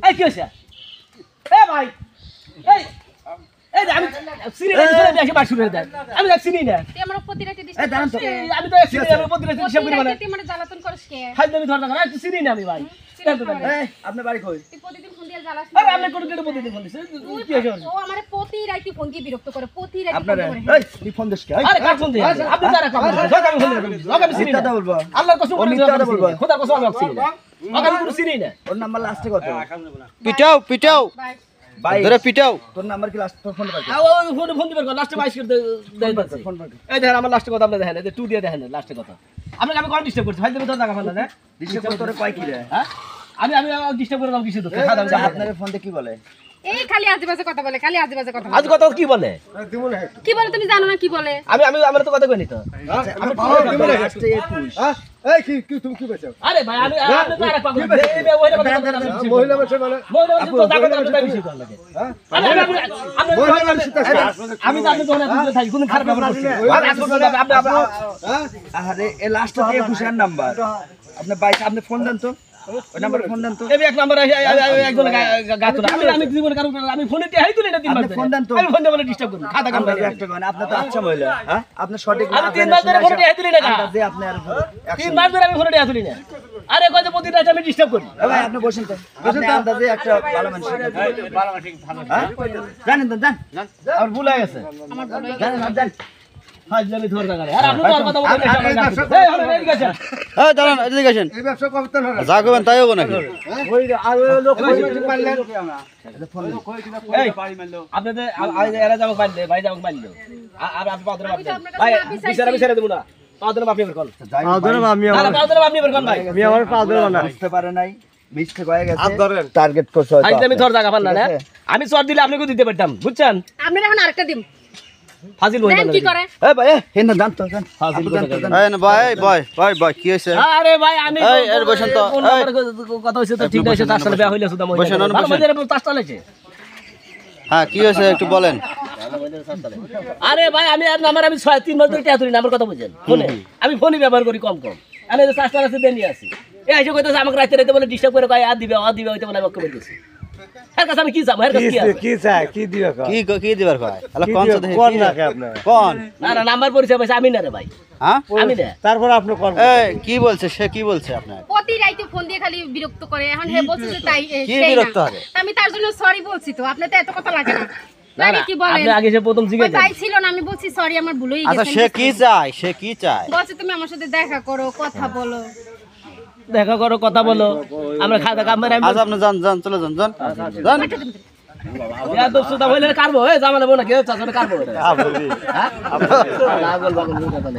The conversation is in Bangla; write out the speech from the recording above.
এই কি হইছে এ ভাই এই এই আমি সিনি না দেখি বাস শুরু দেন আমি চিনি না তুই আমার প্রতিরাতে দিস এই দাঁড়ান তো আমি তো চিনি না আমি প্রতিরাতে হিসাব করি মানে তুই মানে জ্বালাতন করিস কে হাই তুমি ধর না তুই চিনি না আমি ভাই এই আপনি বাড়ি কই তুই প্রতিদিন ফোন দিয়ে জ্বালাস আরে আপনি কোন দিন প্রতিদিন ফোন দিছেন কি হইছে ও আমারে প্রতিরাতে ফোন দিয়ে বিরক্ত করে প্রতিরাতে ফোন আপনারা করে এই তুই ফোন দিস কে আরে কার ফোন দিয়ে আপনি যারা কম যা আমি ফোন দিই আমি চিনি না বলবো আল্লাহর কসম করে মিথ্যাটা বলবো খোদার কসম আমি চিনি না আমি কোনো চিনি না ওর নাম্বার লাস্টে কত পিটাও পিটাও ভাই ভাই ধরে পিটাও তোর নাম্বার কি লাস্ট তোর ফোন পাই ও ফোন দিবেন লাস্টে 22 করে দেই দিচ্ছে ফোন পাই এই দেখেন আমার লাস্টে কথা আপনি দেখেন এই যে 2 দিয়ে দেখেন লাস্টে কথা আপনাকে আমি কোন ডিস্টার্ব করছি ভাই তুমি তো জায়গা ফেলনা না ডিস্টার্ব করে তোরে কয় কি রে হ্যাঁ আমি ডিস্টার্ব করে দাম কিছু তো খাওয়া দাম আপনার ফোন দিয়ে কি বলে এই খালি আজেবাজে কথা বলে খালি আজেবাজে কথা আজ কথা কি বলে কি বলে তুমি জানো না কি বলে আমি আমার তো কথা কইনি তো আমি ভালো দিবে লাস্টে 21 হ্যাঁ এই কি তুমি কি কইছো আরে ভাই আমি আপনি তো আরেক পাগল এই ওইটা কথা মহিলা মানুষ মানে মহিলা তো জায়গা দাম তো বেশি করে লাগে হ্যাঁ মহিলা মানুষ আমি তো আপনি তো না থাকি কোন খারাপ ব্যাপার করছি আপনি হ্যাঁ আরে এ লাস্টে 21 এর নাম্বার আপনি ভাই আপনি ফোন দেন তো ওই নাম্বারে ফোন দেন তো এই এক নাম্বার একজন গাতো না আমি জীবন কারণ আমি ফোনে দেখাই তুলি না 3 মাস আপনি ফোন দেন তো আমি ফোন দেব না ডিস্টার্ব করুন খাতা কাম আমরা একটা গান আপনি তো আচ্ছা মহিলা হ্যাঁ আপনি সঠিক আমি 3 মাস ধরে ফোনে দেখাই তুলি না যে আপনি আর 3 মাস ধরে আমি ফোনে দেখাই তুলি না আরে কয় যে প্রতি রাতে আমি ডিস্টার্ব করি ভাই আপনি বসেন তো বসেন তো আন্দাজে একটা ভালো মানুষ জানেন তো জান আর ভুল হয়ে গেছে আমার বলে জানেন জান হাজলামি ধর জায়গা আর আপনি তো আর কথা বলতে এই হবে এদিকে আসেন এই দাঁড়ান এদিকে আসেন এই ব্যবসা করতে না যা করবেন তাই হবো নাকি ওই আর ওই লোক পারলেন এই আপনাদের এরা যাবো বানলে ভাই যাবো বানলো আর আপনি পাওয়ার মাপ দেন ভাই বিচারে দেব না পাওয়ার মাপ নিবেন কোন আদরে আমি না পাওয়ার মাপ নিবেন কোন ভাই আমি আমার পা ধরে না বুঝতে পারে নাই মিস্টেক হয়ে গেছে হাত ধরেন টার্গেট করছে ভাই আমি ধর জায়গা পান না আমি চট দিলে আপনাকে দিতে পারতাম বুঝছেন আপনি এখন আরেকটা দিন ফাজিল দেন হইল কি করে এ ভাই হেন জান তো জান ফাজিল এই না ভাই ভাই ভাই ভাই কি হইছে আরে ভাই আমি এই, এর বসেন তো, কোন নাম্বারে কথা হইছে তো ঠিক আছে তার সাথে বিয়া হইলে সুদা মহিলা বসেন, ভালো বসেন। মহিলা তার সাথে আছে হ্যাঁ কি হইছে একটু বলেন আরে ভাই আমি আর নাম্বার আমি 3 মাস ধরে টিয়া তুলি নাম্বার কথা বুঝেন ফোনে আমি ফোনই ব্যবহার করি কম আমি যে চার্জ আছে দেনি আছি এই এসে কইতাছে আমাকে রাতে বলে ডিস্টার্ব করে কয় আর দিবে হইতে বলে আমাকে বলতেছি এর কাছে আমি কি যাব এর কাছে কি আছে কি চাই কি দিও কি দিবার ভাই হ্যালো কোন সাথে কোন রাখে আপনি কোন না নাম্বার পরিচয় পাইছে আমি না রে ভাই হ্যাঁ আমি না তারপর আপনি কোন এই কি বলছে সে কি বলছে আপনার প্রতিরাতে ফোন দিয়ে খালি বিরক্ত করে এখন হে বলছে যে তাই কি সেই বিরক্ত না হবে? আমি তার জন্য সরি বলছি তো আপনার তো এত কথা লাগে না না লাগে কি বলেন আপনি আগে সে প্রথম ওই জিজ্ঞাসা তাই ছিল না আমি বলছি সরি আমার ভুল হয়ে আচ্ছা গেছে সে কি চায় সে কি চায় বলছে তুমি আমার সাথে দেখা করো কথা বলো দেখা করো কথা বলো আমরা খাওয়া দাওয়া করে আজ আপনি যান যান চলে যান যান যান ইয়া তো সুদা হইলে কারবো এ জামালে বনা কেউ চাচরে কারবো হ্যাঁ না বলবা কোন কথা নেই